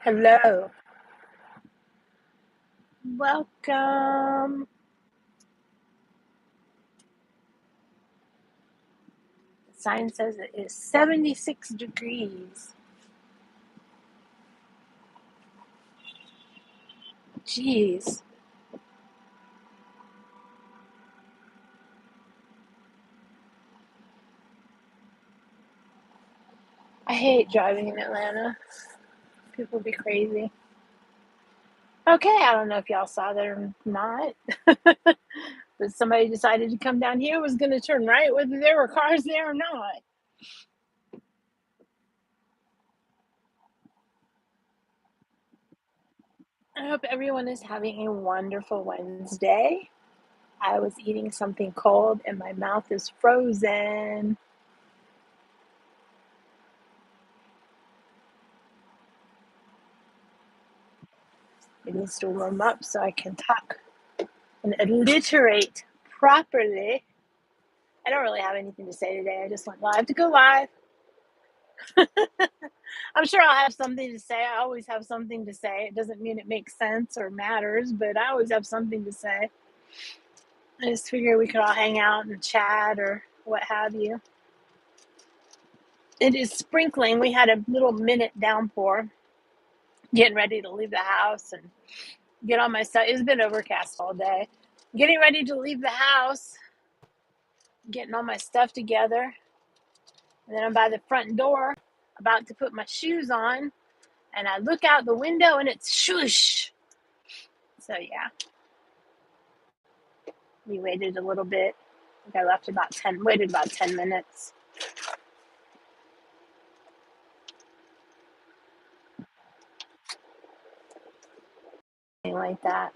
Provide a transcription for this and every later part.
Hello. Welcome. The sign says it is 76 degrees. Jeez. I hate driving in Atlanta. People be crazy. Okay, I don't know if y'all saw that or not, but somebody decided to come down here, was going to turn right whether there were cars there or not. I hope everyone is having a wonderful Wednesday. I was eating something cold and my mouth is frozen. It needs to warm up so I can talk and alliterate properly. I don't really have anything to say today. I just went live to go live. I'm sure I'll have something to say. I always have something to say. It doesn't mean it makes sense or matters, but I always have something to say. I just figure we could all hang out and chat or what have you. It is sprinkling. We had a little minute downpour. Getting ready to leave the house and get all my stuff. It's been overcast all day. Getting ready to leave the house, getting all my stuff together. And then I'm by the front door, about to put my shoes on, and I look out the window and it's shoosh. So yeah, we waited a little bit. I think I waited about 10 minutes. Something like that.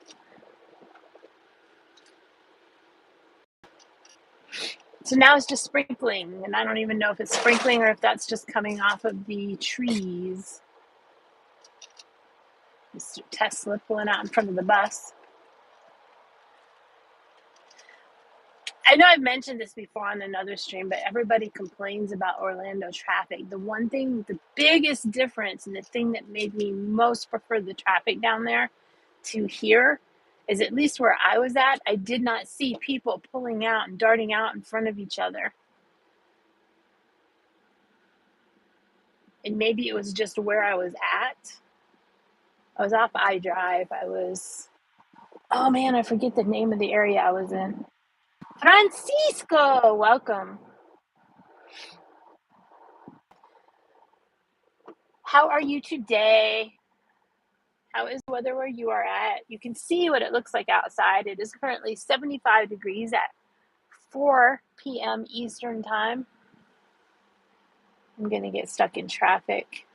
So now it's just sprinkling, and I don't even know if it's sprinkling or if that's just coming off of the trees. Mr. Tesla pulling out in front of the bus. I know I've mentioned this before on another stream, but everybody complains about Orlando traffic. The biggest difference, and the thing that made me most prefer the traffic down there to here, is at least where I was at, I did not see people pulling out and darting out in front of each other. And maybe it was just where I was at. I was off I-Drive. Oh man, I forget the name of the area I was in. Francisco, welcome. How are you today? How is the weather where you are at? You can see what it looks like outside. It is currently 75 degrees at 4 p.m. Eastern time. I'm going to get stuck in traffic.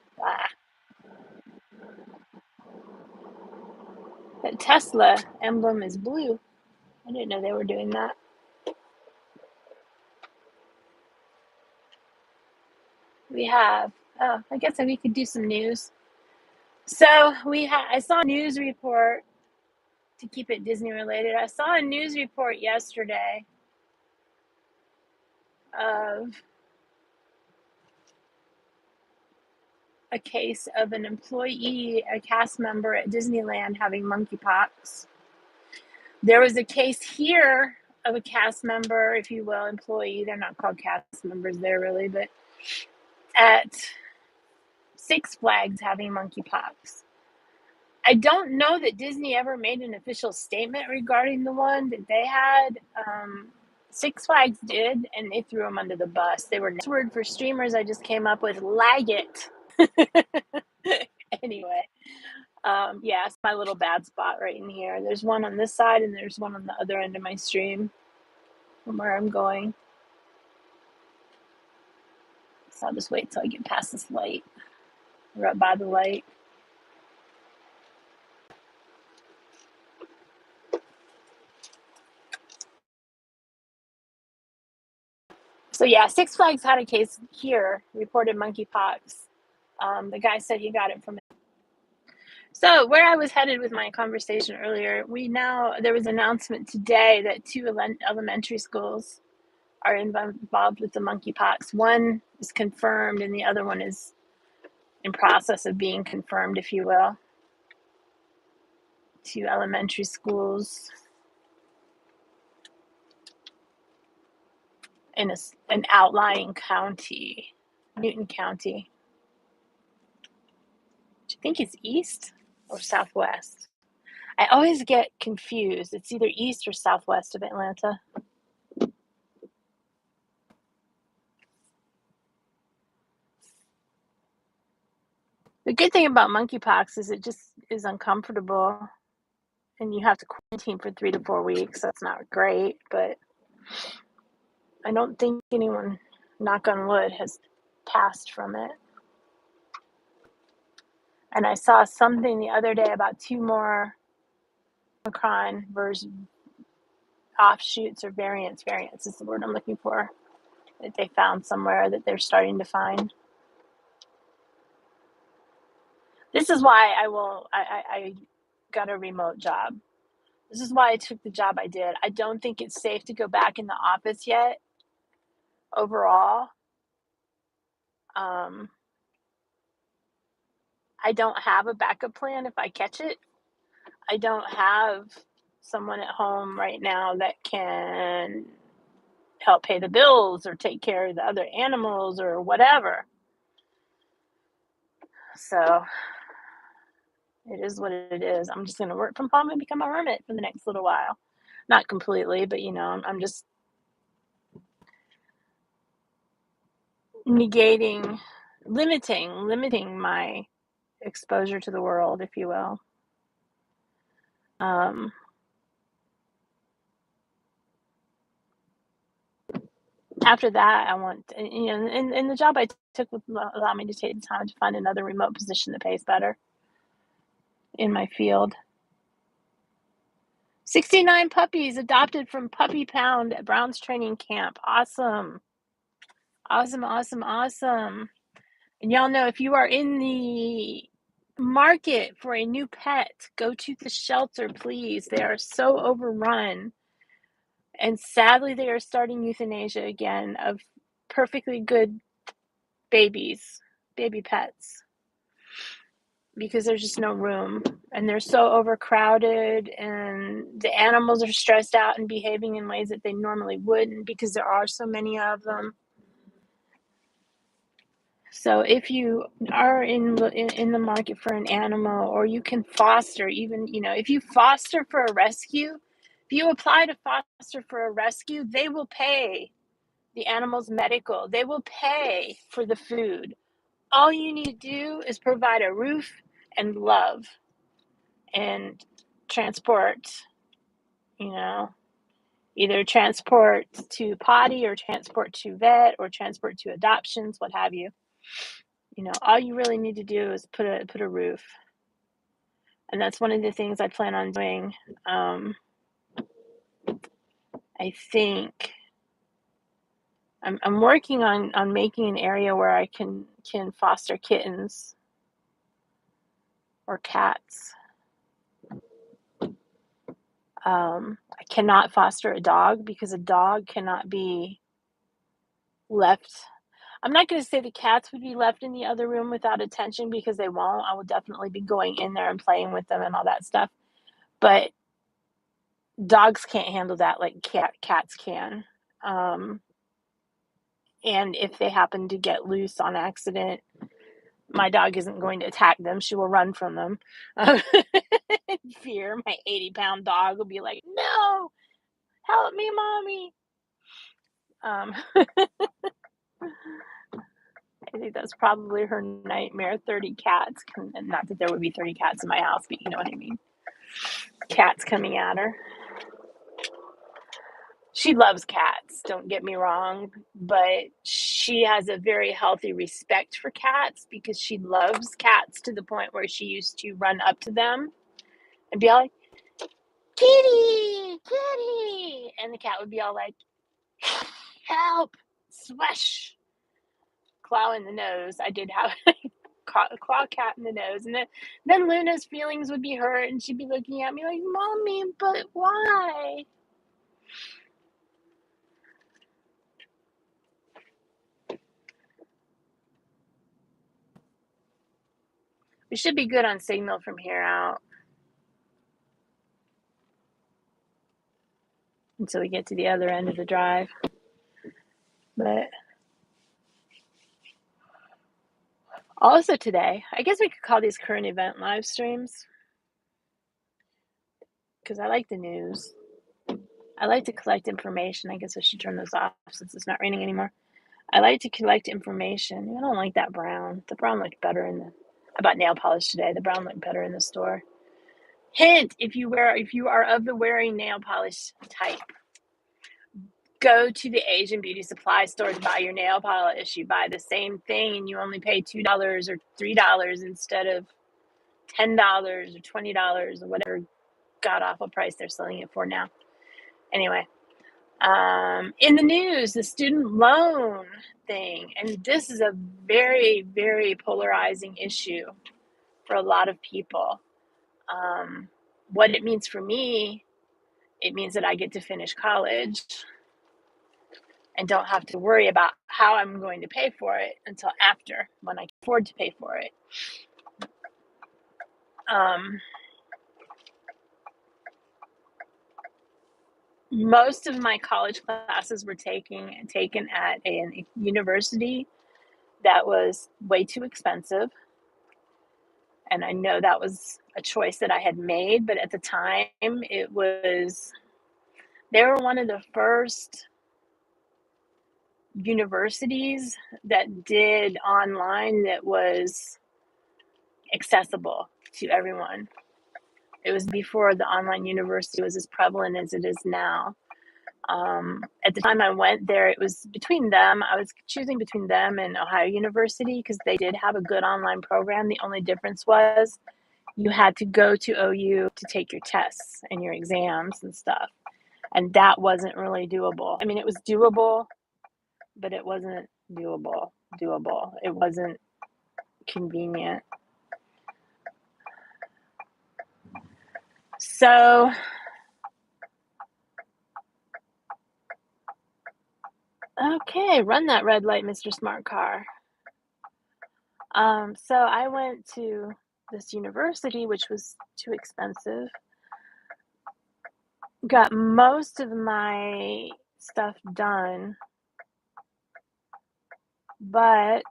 That Tesla emblem is blue. I didn't know they were doing that. I guess we could do some news. So I saw a news report, to keep it Disney related. I saw a news report yesterday of a case of an employee, a cast member at Disneyland having monkeypox. There was a case here of a cast member, if you will, employee. They're not called cast members there really, but at Six Flags having monkeypox. I don't know that Disney ever made an official statement regarding the one that they had. Six Flags did, and they threw them under the bus. They were, next word for streamers I just came up with, lag it. Anyway, yeah, it's my little bad spot right in here. There's one on this side and there's one on the other end of my stream from where I'm going. So I'll just wait till I get past this light. We're up by the light. So yeah, Six Flags had a case here, reported monkeypox. The guy said he got it from. So where I was headed with my conversation earlier, there was an announcement today that 2 elementary schools are involved with the monkeypox. One is confirmed and the other one is in process of being confirmed, if you will, to elementary schools in an outlying county, Newton County, which I think is east or southwest. I always get confused. It's either east or southwest of Atlanta. The good thing about monkeypox is it just is uncomfortable and you have to quarantine for 3 to 4 weeks. That's not great, but I don't think anyone, knock on wood, has passed from it. And I saw something the other day about 2 more Omicron version offshoots or variants is the word I'm looking for, that they found somewhere that they're starting to find. This is why I got a remote job. This is why I took the job I did. I don't think it's safe to go back in the office yet overall. I don't have a backup plan if I catch it. I don't have someone at home right now that can help pay the bills or take care of the other animals or whatever. So it is what it is. I'm just going to work from home and become a hermit for the next little while. Not completely, but I'm just limiting my exposure to the world, if you will. After that, I want, and the job I took would allow me to take the time to find another remote position that pays better in my field. 69 puppies adopted from Puppy Pound at Brown's Training Camp. Awesome. Awesome, awesome, awesome. And y'all know, if you are in the market for a new pet, go to the shelter, please. They are so overrun. And sadly, they are starting euthanasia again of perfectly good baby pets, because there's just no room and they're so overcrowded and the animals are stressed out and behaving in ways that they normally wouldn't because there are so many of them. So if you are in the market for an animal, or you can foster, even, if you foster for a rescue, if you apply to foster for a rescue, they will pay the animal's medical. They will pay for the food. All you need to do is provide a roof and love and transport, either transport to potty or transport to vet or transport to adoptions, what have you. All you really need to do is put a roof. And that's one of the things I plan on doing. I think I'm working on making an area where I can foster kittens or cats. I cannot foster a dog because a dog cannot be left. I'm not going to say the cats would be left in the other room without attention, because they won't. I will definitely be going in there and playing with them and all that stuff. But dogs can't handle that like cats can. And if they happen to get loose on accident, my dog isn't going to attack them. She will run from them. In fear. My 80-pound dog will be like, no, help me, mommy. I think that's probably her nightmare. 30 cats. Not that there would be 30 cats in my house, but you know what I mean. Cats coming at her. She loves cats, don't get me wrong, but she has a very healthy respect for cats because she loves cats to the point where she used to run up to them and be all like, kitty, kitty. And the cat would be all like, help, swish, claw in the nose. I did have a claw cat in the nose. And then Luna's feelings would be hurt and she'd be looking at me like, mommy, but why? We should be good on signal from here out until we get to the other end of the drive. But also today, I guess we could call these current event live streams because I like the news. I like to collect information. I guess I should turn those off since it's not raining anymore. I like to collect information. I don't like that brown. The brown looked better I bought nail polish today. The brown looked better in the store. Hint, if you are of the wearing nail polish type, go to the Asian beauty supply store to buy your nail polish. You buy the same thing and you only pay $2 or $3 instead of $10 or $20 or whatever god awful price they're selling it for now. Anyway, in the news, the student loan thing, and this is a very, very polarizing issue for a lot of people. What it means for me, it means that I get to finish college and don't have to worry about how I'm going to pay for it until after, when I can afford to pay for it. Most of my college classes were taken at a university that was way too expensive. And I know that was a choice that I had made, but at the time they were one of the first universities that did online that was accessible to everyone. It was before the online university was as prevalent as it is now. At the time I went there, it was between them. I was choosing between them and Ohio University because they did have a good online program. The only difference was you had to go to OU to take your tests and your exams and stuff. And that wasn't really doable. I mean, it was doable, but it wasn't doable. It wasn't convenient. So, okay, run that red light, Mr. Smart Car. So I went to this university, which was too expensive. Got most of my stuff done, but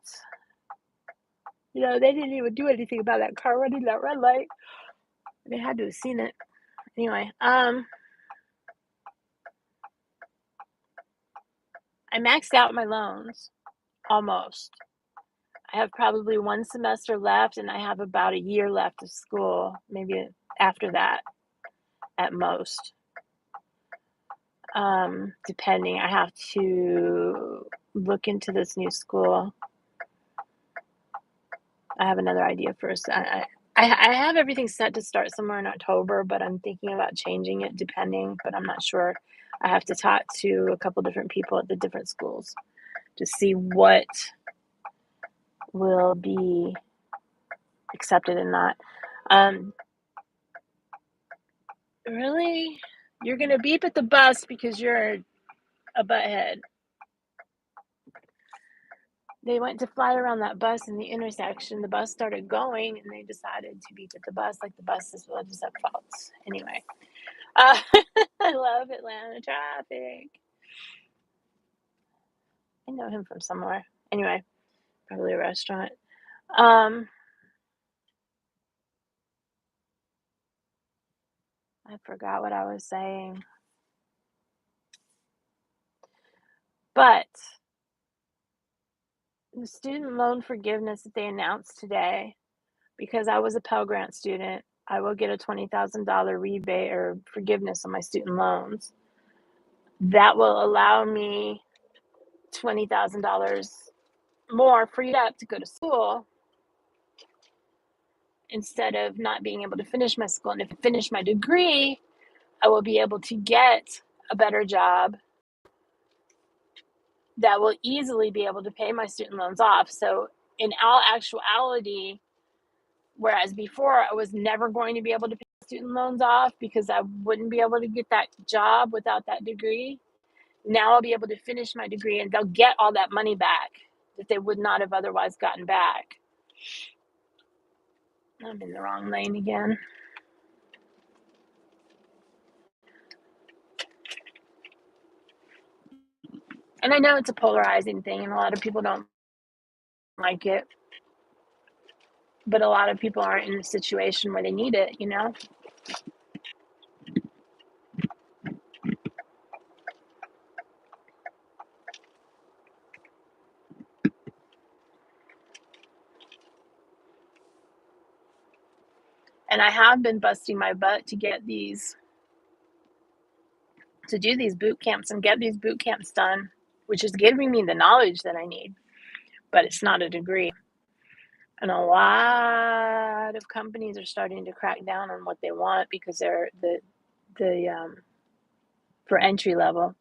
they didn't even do anything about that car running that red light. They had to have seen it. Anyway, I maxed out my loans almost. I have probably one semester left, and I have about a year left of school, maybe after that at most. Depending, I have to look into this new school. I have another idea first. I have everything set to start somewhere in October, but I'm thinking about changing it depending, but I'm not sure. I have to talk to a couple different people at the different schools to see what will be accepted and not. Really? You're going to beep at the bus because you're a butthead. They went to fly around that bus in the intersection. The bus started going, and they decided to beep at the bus like the buses will just have faults. Anyway, I love Atlanta traffic. I know him from somewhere. Anyway, probably a restaurant. I forgot what I was saying. But the student loan forgiveness that they announced today, because I was a Pell Grant student, I will get a $20,000 rebate or forgiveness on my student loans. That will allow me $20,000 more freed up to go to school instead of not being able to finish my school. And if I finish my degree, I will be able to get a better job that will easily be able to pay my student loans off. So in all actuality, whereas before I was never going to be able to pay student loans off because I wouldn't be able to get that job without that degree, now I'll be able to finish my degree and they'll get all that money back that they would not have otherwise gotten back. I'm in the wrong lane again. And I know it's a polarizing thing, and a lot of people don't like it. But a lot of people aren't in a situation where they need it, you know? And I have been busting my butt to get these, to do these boot camps and get these boot camps done, which is giving me the knowledge that I need, but it's not a degree. And a lot of companies are starting to crack down on what they want because they're the for entry level,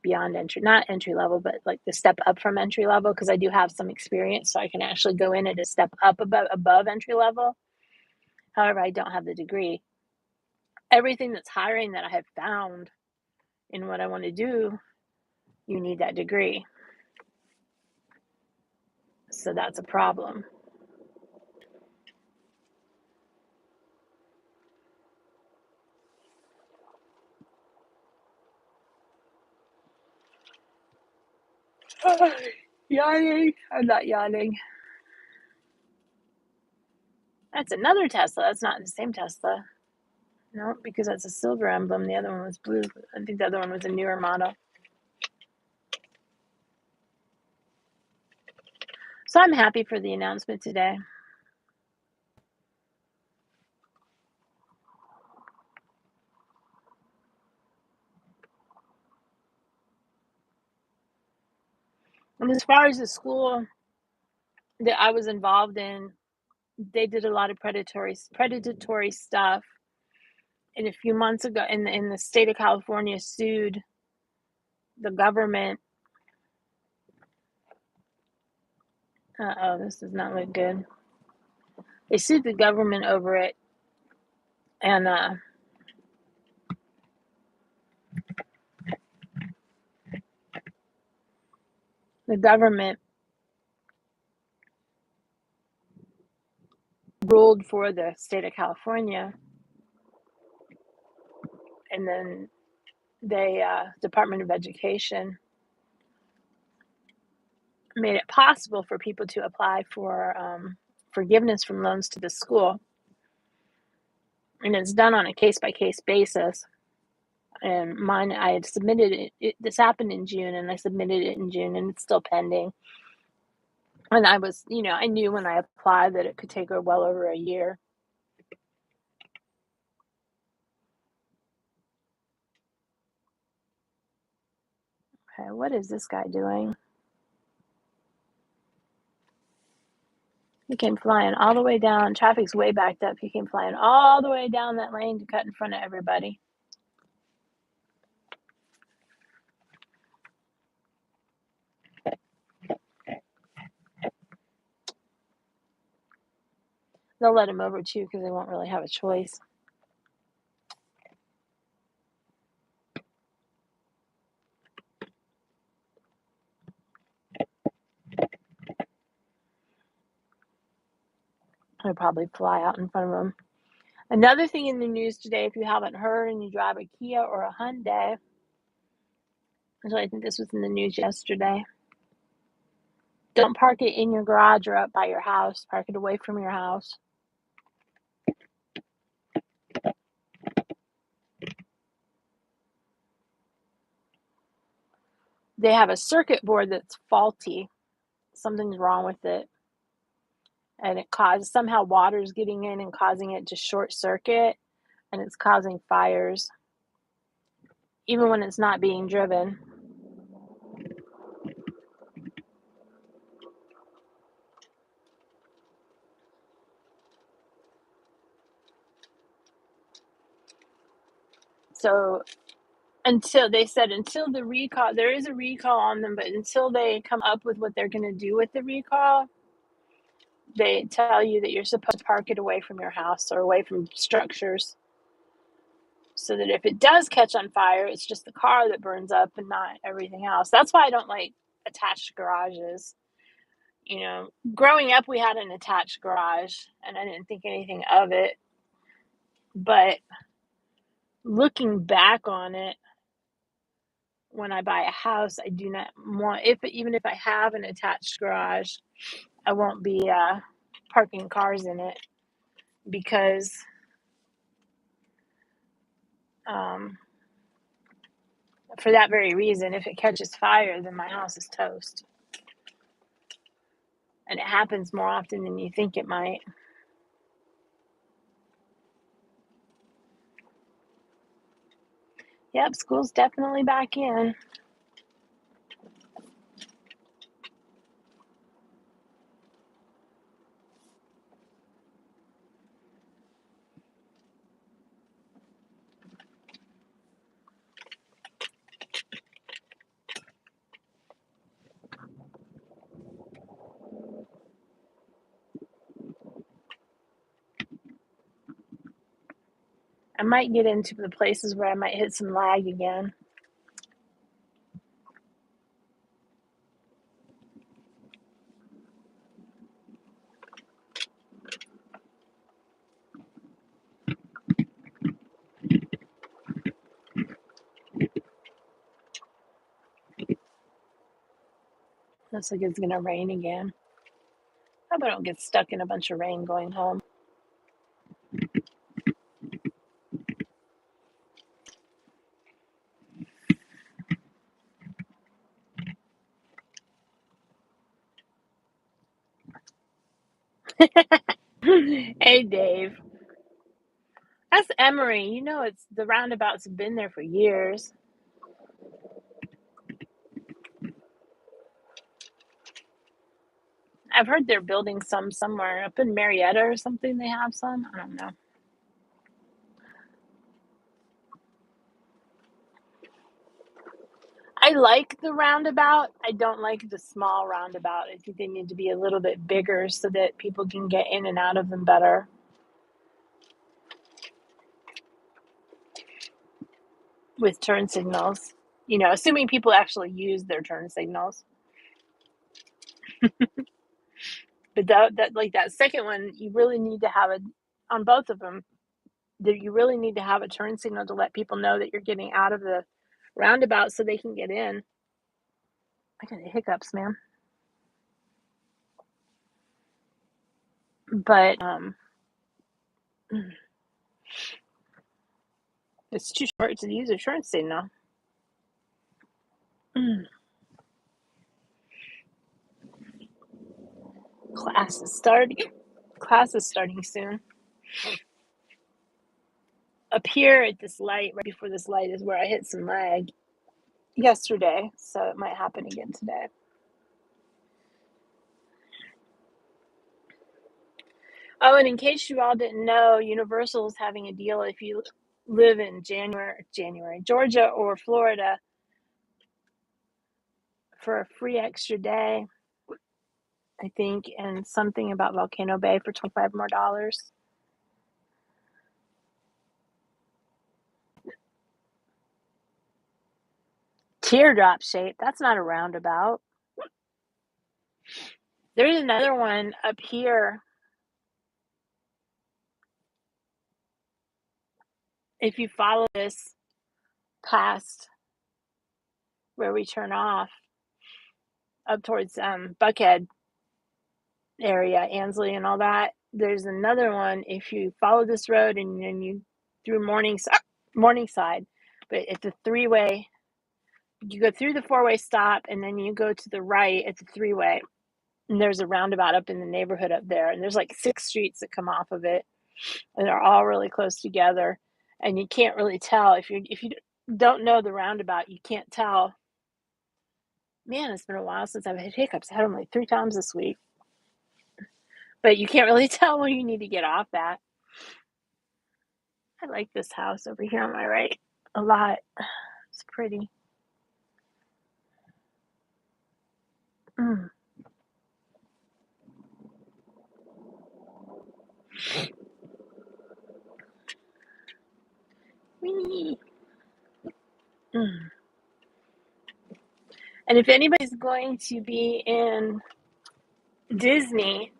beyond entry, not entry level, but like the step up from entry level. Because I do have some experience, so I can actually go in at a step up above entry level. However, I don't have the degree. Everything that's hiring that I have found in what I want to do, you need that degree. So that's a problem. Yawning. I'm not yawning. That's another Tesla. That's not the same Tesla. No, because that's a silver emblem. The other one was blue. I think the other one was a newer model. So I'm happy for the announcement today. And as far as the school that I was involved in, they did a lot of predatory stuff. And a few months ago, in the state of California, sued the government. This does not look good. They sued the government over it, and the government ruled for the state of California, and then they Department of Education made it possible for people to apply for forgiveness from loans to the school, and it's done on a case-by-case basis. And mine, I had submitted it. This happened in June, and I submitted it in June, and it's still pending. And I was, I knew when I applied that it could take well over a year. Okay, what is this guy doing? He came flying all the way down. Traffic's way backed up. He came flying all the way down that lane to cut in front of everybody. They'll let him over too because they won't really have a choice. He'll probably fly out in front of him. Another thing in the news today, if you haven't heard and you drive a Kia or a Hyundai, actually, I think this was in the news yesterday. Don't park it in your garage or up by your house. Park it away from your house. They have a circuit board that's faulty. Something's wrong with it. And it caused somehow water's getting in and causing it to short circuit, and it's causing fires, even when it's not being driven. So until the recall, there is a recall on them, but until they come up with what they're going to do with the recall, they tell you that you're supposed to park it away from your house or away from structures, so that if it does catch on fire, it's just the car that burns up and not everything else. That's why I don't like attached garages. growing up, we had an attached garage, and I didn't think anything of it. But looking back on it, when I buy a house, I do not want, even if I have an attached garage, I won't be parking cars in it because um, for that very reason, if it catches fire, then my house is toast. And it happens more often than you think it might. Yep, school's definitely back in. I might get into the places where I might hit some lag again. Looks like it's gonna rain again. I hope I don't get stuck in a bunch of rain going home. Hey, Dave. That's Emory. It's the roundabouts have been there for years. I've heard they're building some somewhere up in Marietta or something. They have some. I don't know. I like the roundabout. I don't like the small roundabout. I think they need to be a little bit bigger so that people can get in and out of them better with turn signals. Assuming people actually use their turn signals. But that second one, you really need to have on both of them. You really need to have a turn signal to let people know that you're getting out of the roundabout so they can get in. I got the hiccups, man. But it's too short to use a turn signal. Class is starting. Class is starting soon. Up here at this light, right before this light, is where I hit some lag yesterday, so it might happen again today. Oh, and in case you all didn't know, Universal is having a deal if you live in Georgia or Florida for a free extra day, I think, and something about Volcano Bay for $25 more. Teardrop shape. That's not a roundabout. There's another one up here. If you follow this past where we turn off up towards Buckhead area, Ansley and all that, there's another one. If you follow this road and then you through Morningside, but it's a three-way. You go through the four-way stop and then you go to the right at the three-way. And there's a roundabout up in the neighborhood up there, and there's like 6 streets that come off of it, and they're all really close together, and you can't really tell if you don't know the roundabout. You can't tell. Man, it's been a while since I've had hiccups. I had them like 3 times this week, but you can't really tell when you need to get off that. I like this house over here on my right a lot. It's pretty. Mm. Wee. Mm. And if anybody's going to be in Disney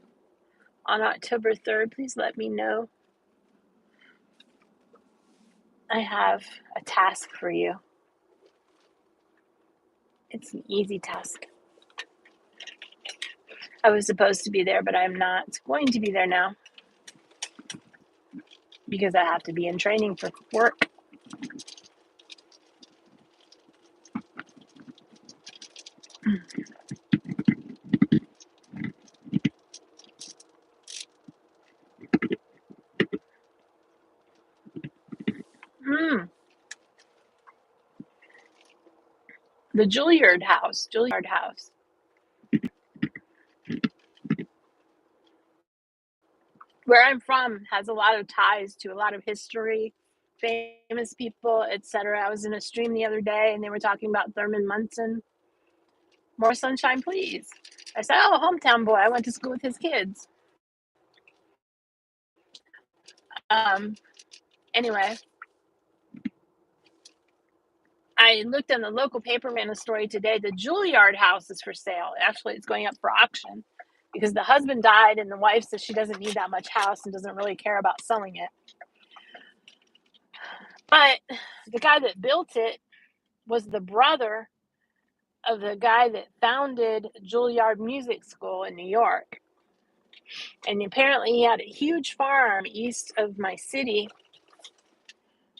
on October 3rd. Please let me know. I have a task for you. It's an easy task. I was supposed to be there, but I'm not going to be there now because I have to be in training for work. Mm, the Juilliard House. Where I'm from has a lot of ties to a lot of history, famous people, etc. I was in a stream the other day and they were talking about Thurman Munson. More sunshine, please. I said, oh, hometown boy. I went to school with his kids. Anyway, I looked on the local paper, ran a story today. The Juilliard house is for sale. Actually, it's going up for auction because the husband died and the wife says she doesn't need that much house and doesn't really care about selling it. But the guy that built it was the brother of the guy that founded Juilliard Music School in New York. And apparently he had a huge farm east of my city.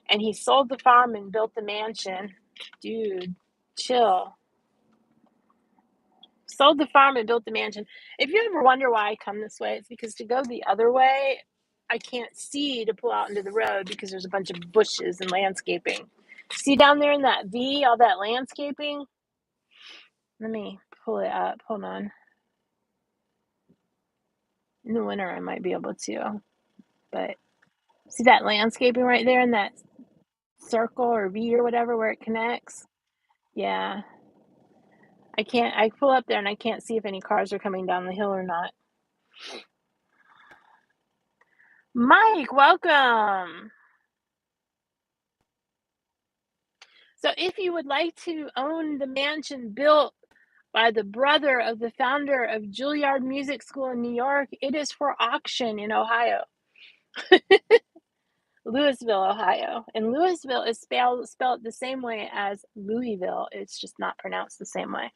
And he sold the farm and built the mansion. Dude, chill. Sold the farm and built the mansion. If you ever wonder why I come this way, it's because to go the other way, I can't see to pull out into the road because there's a bunch of bushes and landscaping. See down there in that V, all that landscaping? Let me pull it up. Hold on. In the winter, I might be able to. But see that landscaping right there in that circle or V or whatever where it connects? Yeah. I pull up there and I can't see if any cars are coming down the hill or not. Mike, welcome. So if you would like to own the mansion built by the brother of the founder of Juilliard Music School in New York, it is for auction in Ohio. Louisville, Ohio. And Louisville is spelled the same way as Louisville. It's just not pronounced the same way.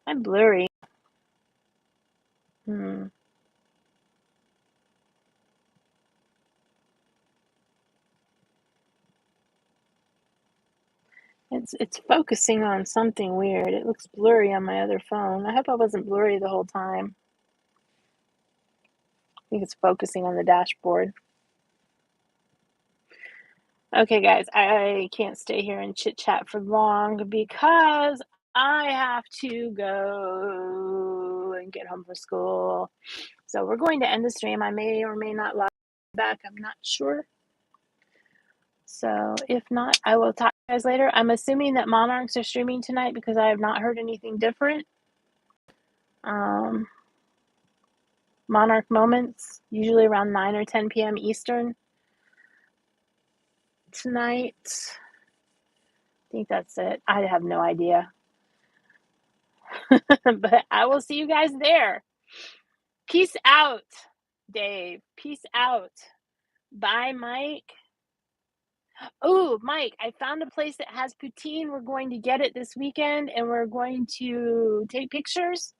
I'm blurry. It's focusing on something weird. It looks blurry on my other phone. I hope I wasn't blurry the whole time. I think it's focusing on the dashboard. Okay, guys, I can't stay here and chit chat for long because I have to go and get home for school. So we're going to end the stream. I may or may not log back. I'm not sure. So if not, I will talk to you guys later. I'm assuming that Monarchs are streaming tonight because I have not heard anything different. Monarch Moments, usually around 9 or 10 p.m. Eastern tonight. I think that's it. I have no idea. But I will see you guys there. Peace out, Dave. Peace out. Bye, Mike. Oh, Mike, I found a place that has poutine. We're going to get it this weekend and we're going to take pictures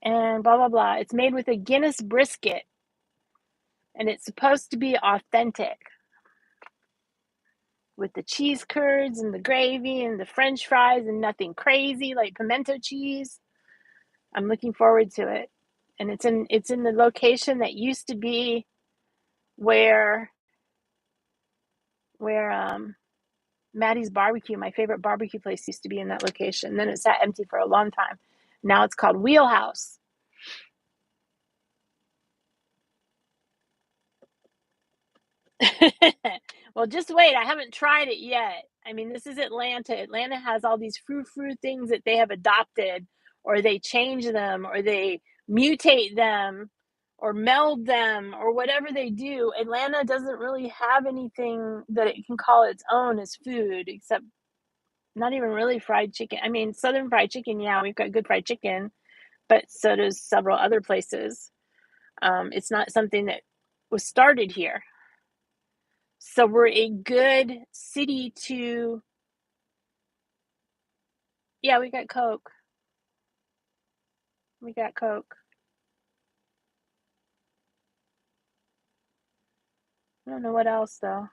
and blah, blah, blah. It's made with a Guinness brisket and it's supposed to be authentic with the cheese curds and the gravy and the French fries and nothing crazy like pimento cheese. I'm looking forward to it. And it's in the location that used to be where Maddie's Barbecue, my favorite barbecue place, used to be in that location. And then it sat empty for a long time. Now it's called Wheelhouse. Well, just wait. I haven't tried it yet. I mean, this is Atlanta. Atlanta has all these frou-frou things that they have adopted, or they change them, or they mutate them, or meld them, or whatever they do. Atlanta doesn't really have anything that it can call its own as food, except Not even really fried chicken. I mean, Southern fried chicken, yeah, we've got good fried chicken, but so does several other places. It's not something that was started here. So we're a good city to yeah, we got Coke. We got Coke. I don't know what else though.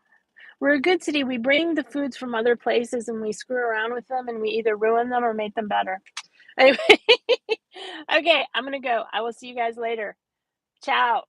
We're a good city. We bring the foods from other places and we screw around with them and we either ruin them or make them better. Anyway, okay, I'm gonna go. I will see you guys later. Ciao.